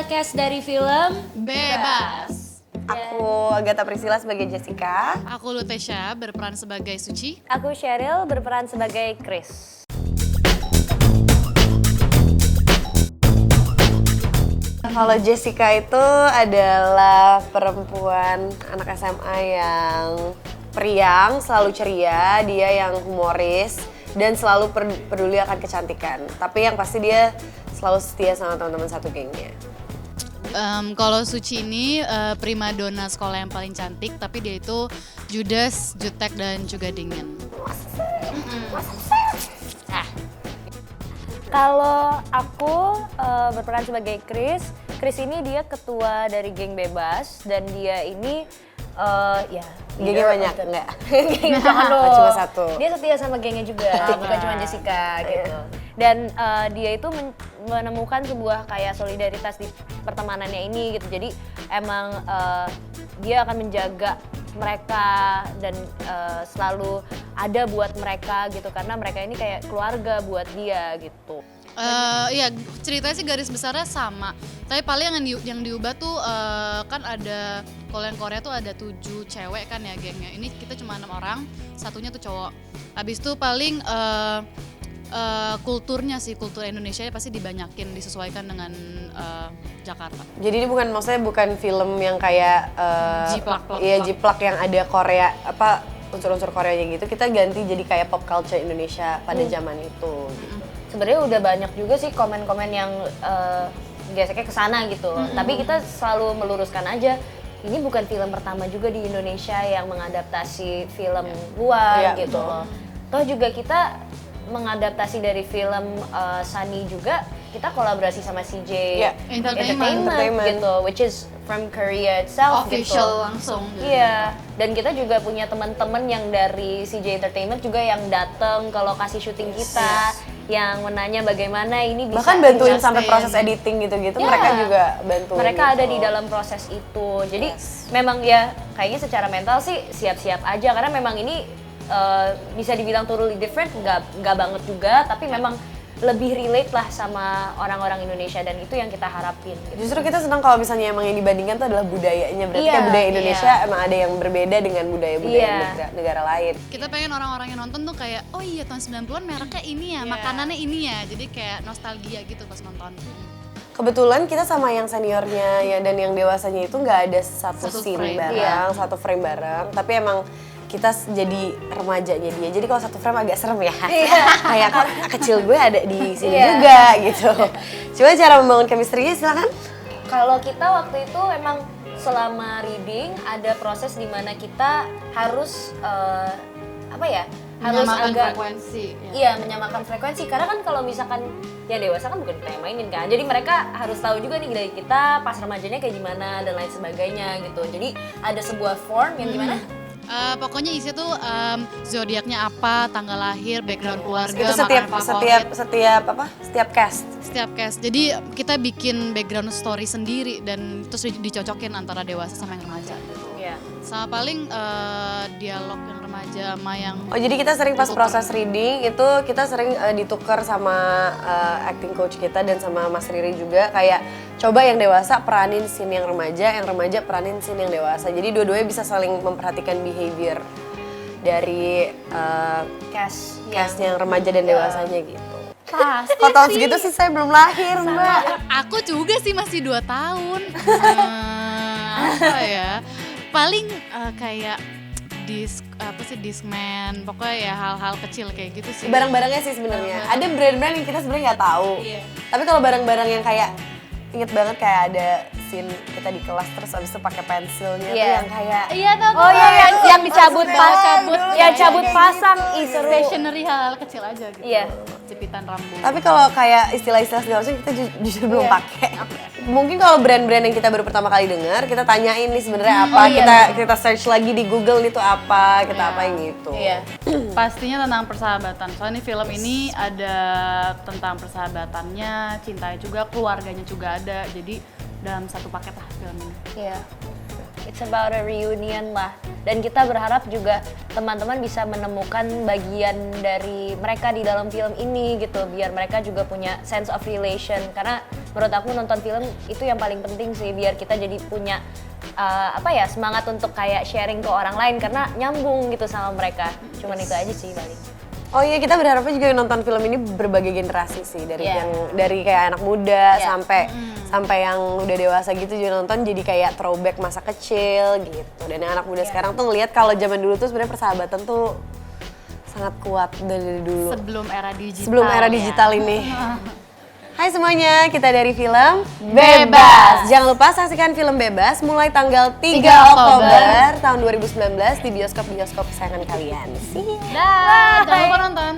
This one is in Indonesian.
adalah cast dari film Bebas. Aku Agatha Priscilla sebagai Jessica. Aku Lutesha berperan sebagai Suci. Aku Cheryl berperan sebagai Chris. Kalau Jessica itu adalah perempuan anak SMA yang periang, selalu ceria, dia yang humoris dan selalu peduli akan kecantikan. Tapi yang pasti dia selalu setia sama teman-teman satu gengnya. Kalau Suci ini primadona sekolah yang paling cantik, tapi dia itu judes, jutek, dan juga dingin. Kalau aku berperan sebagai Chris. Chris ini dia ketua dari geng Bebas dan dia ini Gengnya banyak enggak? geng jangan dong. Cuma satu. Dia setia sama gengnya juga, bukan cuma Jessica gitu. Dan dia itu menemukan sebuah kayak solidaritas di pertemanannya ini gitu. Jadi emang dia akan menjaga mereka dan selalu ada buat mereka gitu karena mereka ini kayak keluarga buat dia gitu. Iya, ceritanya sih garis besarnya sama. Tapi paling yang diubah tuh kan ada, kalau yang Korea tuh ada 7 cewek kan ya gengnya. Ini kita cuma 6 orang, satunya tuh cowok. Habis itu paling kulturnya sih, kultur Indonesia pasti dibanyakin, disesuaikan dengan Jakarta. Jadi ini maksudnya bukan film yang kayak jiplak yang ada Korea unsur-unsur Koreanya gitu. Kita ganti jadi kayak pop culture Indonesia pada zaman itu. Gitu. Sebenarnya udah banyak juga sih komen-komen yang geseknya ke sana gitu. Tapi kita selalu meluruskan aja, ini bukan film pertama juga di Indonesia yang mengadaptasi film luar gitu loh. Toh juga kita mengadaptasi dari film Sunny juga, kita kolaborasi sama CJ Entertainment gitu, which is from Korea itself official gitu. Langsung. Iya, dan kita juga punya teman-teman yang dari CJ Entertainment juga yang datang ke lokasi syuting kita, yang menanya bagaimana ini bisa. Bahkan bantuin sampai proses editing gitu-gitu, mereka juga bantu. Mereka gitu. ada di dalam proses itu, jadi memang ya kayaknya secara mental sih siap-siap aja karena memang ini bisa dibilang totally different, nggak banget juga, tapi memang lebih relate lah sama orang-orang Indonesia dan itu yang kita harapin. Gitu. Justru kita senang kalau misalnya emang yang dibandingkan tuh adalah budayanya, berarti kayak budaya Indonesia emang ada yang berbeda dengan budaya-budaya negara lain. Kita pengen orang-orang yang nonton tuh kayak, oh iya tahun 90-an mereknya ini ya, makanannya ini ya, jadi kayak nostalgia gitu pas nonton. Kebetulan kita sama yang seniornya ya dan yang dewasanya itu nggak ada satu scene frame. bareng, satu frame bareng, tapi emang kita jadi remajanya dia. Jadi kalau satu frame agak serem ya. Kayak kok kecil gue ada di sini juga gitu. Coba cara membangun chemistry-nya silakan. Kalau kita waktu itu emang selama reading ada proses di mana kita harus harus agak frekuensi. Iya, menyamakan frekuensi. Karena kan kalau misalkan yang dewasa kan bukan kita yang mainin kan. Jadi mereka harus tahu juga nih dari kita pas remajanya kayak gimana dan lain sebagainya gitu. Jadi ada sebuah form yang gimana? Pokoknya isinya tuh zodiaknya apa, tanggal lahir, background keluarga, Itu setiap cast. Setiap cast. Jadi kita bikin background story sendiri dan terus dicocokin antara dewasa sama yang remaja. Iya. Sama paling dialog yang remaja sama yang. Oh jadi kita sering pas proses reading itu kita sering ditukar sama acting coach kita dan sama Mas Riri juga kayak coba yang dewasa peranin scene yang remaja peranin scene yang dewasa. Jadi dua-duanya bisa saling memperhatikan behavior dari cast yang remaja dan dewasanya gitu. Pasti Kalau tahun segitu sih saya belum lahir, Mbak. Aku juga sih masih 2 tahun. Apa ya? Paling kayak Discman, pokoknya ya hal-hal kecil kayak gitu sih. Barang-barangnya sih sebenarnya. Ada brand-brand yang kita sebenarnya nggak tahu. Tapi kalau barang-barang yang kayak inget banget kayak ada scene kita di kelas terus abis itu pakai pensilnya tuh yang kayak yang dicabut cabut pasang seru. Stationery hal kecil aja gitu. Iya. Jepitan rambut. Tapi kalau kayak istilah-istilah segala macam kita justru belum pakai. Mungkin kalau brand-brand yang kita baru pertama kali dengar, kita tanyain nih sebenarnya apa, kita search lagi di Google itu apa, kita apain gitu. Iya. Pastinya tentang persahabatan. Soalnya film ini ada tentang persahabatannya, cintanya juga, keluarganya juga ada. Jadi dalam satu paket lah film ini. Iya. It's about a reunion lah. Dan kita berharap juga teman-teman bisa menemukan bagian dari mereka di dalam film ini gitu. Biar mereka juga punya sense of relation. Karena menurut aku nonton film itu yang paling penting sih, biar kita jadi punya semangat untuk kayak sharing ke orang lain karena nyambung gitu sama mereka. Cuman itu aja sih paling. Oh iya, kita berharapnya juga nonton film ini berbagai generasi sih, dari dari kayak anak muda sampai yang udah dewasa gitu juga nonton, jadi kayak throwback masa kecil gitu. Dan yang anak muda sekarang tuh ngelihat kalau zaman dulu tuh sebenarnya persahabatan tuh sangat kuat dari dulu. Sebelum era digital. Sebelum era digital ini. Hai semuanya, kita dari film Bebas. Jangan lupa saksikan film Bebas mulai tanggal 3 Oktober tahun 2019 di bioskop-bioskop kesayangan kalian. See ya. Dah, jangan lupa nonton.